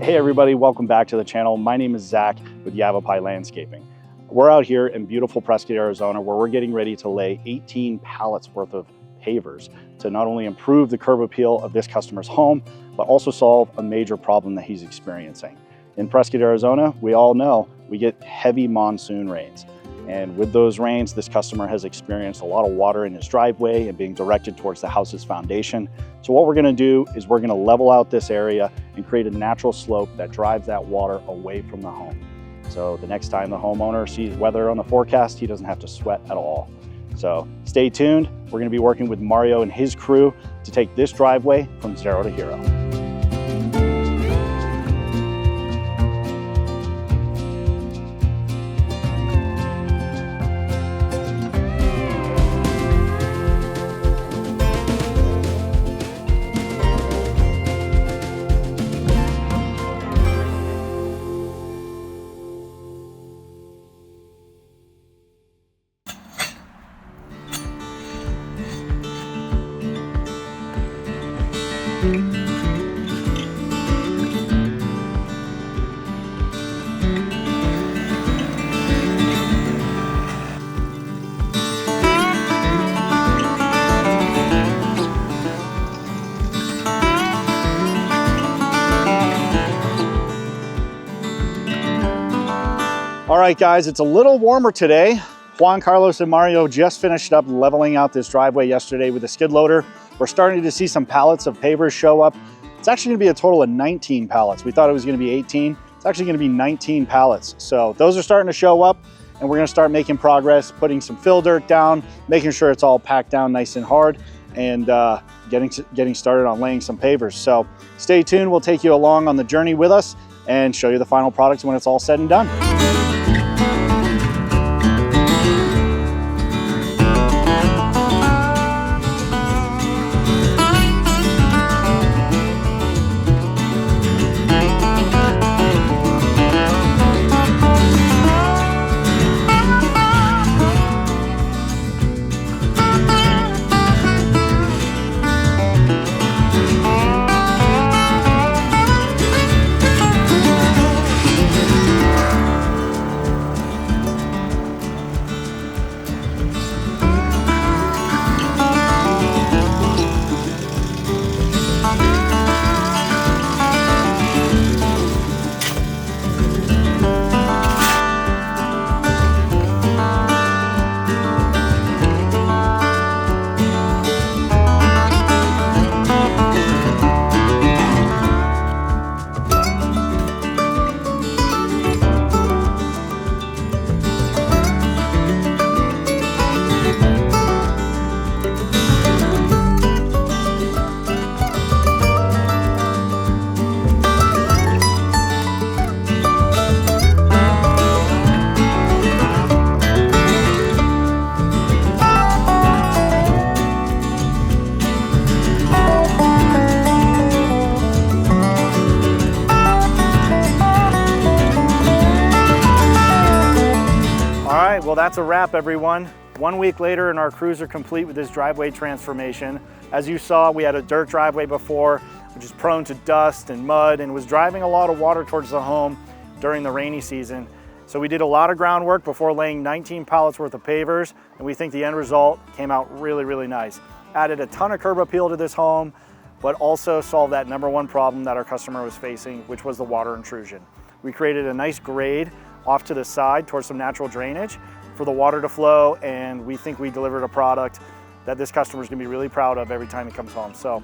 Hey everybody, welcome back to the channel. My name is Zach with Yavapai Landscaping. We're out here in beautiful Prescott, Arizona, where we're getting ready to lay 18 pallets worth of pavers to not only improve the curb appeal of this customer's home, but also solve a major problem that he's experiencing. In Prescott, Arizona, we all know we get heavy monsoon rains. And with those rains, this customer has experienced a lot of water in his driveway and being directed towards the house's foundation. So what we're gonna do is we're gonna level out this area and create a natural slope that drives that water away from the home. So the next time the homeowner sees weather on the forecast, he doesn't have to sweat at all. So stay tuned. We're gonna be working with Mario and his crew to take this driveway from zero to hero. All right, guys, it's a little warmer today. Juan Carlos and Mario just finished up leveling out this driveway yesterday with a skid loader. We're starting to see some pallets of pavers show up. It's actually gonna be a total of 19 pallets. We thought it was gonna be 18. It's actually gonna be 19 pallets. So those are starting to show up and we're gonna start making progress, putting some fill dirt down, making sure it's all packed down nice and hard, and getting started on laying some pavers. So stay tuned, we'll take you along on the journey with us and show you the final product when it's all said and done. Well, that's a wrap, everyone. 1 week later and our crews are complete with this driveway transformation. As you saw, we had a dirt driveway before, which is prone to dust and mud and was driving a lot of water towards the home during the rainy season. So we did a lot of groundwork before laying 19 pallets worth of pavers, and we think the end result came out really, really nice. Added a ton of curb appeal to this home, but also solved that #1 problem that our customer was facing, which was the water intrusion. We created a nice grade off to the side towards some natural drainage for the water to flow, and we think we delivered a product that this customer is gonna be really proud of every time he comes home. So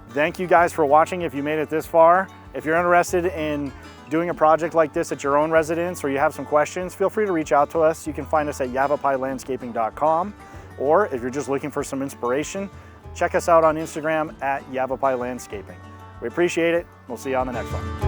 thank you guys for watching if you made it this far. If you're interested in doing a project like this at your own residence or you have some questions, feel free to reach out to us. You can find us at yavapailandscaping.com, or if you're just looking for some inspiration, check us out on Instagram at Yavapai Landscaping. We appreciate it. We'll see you on the next one.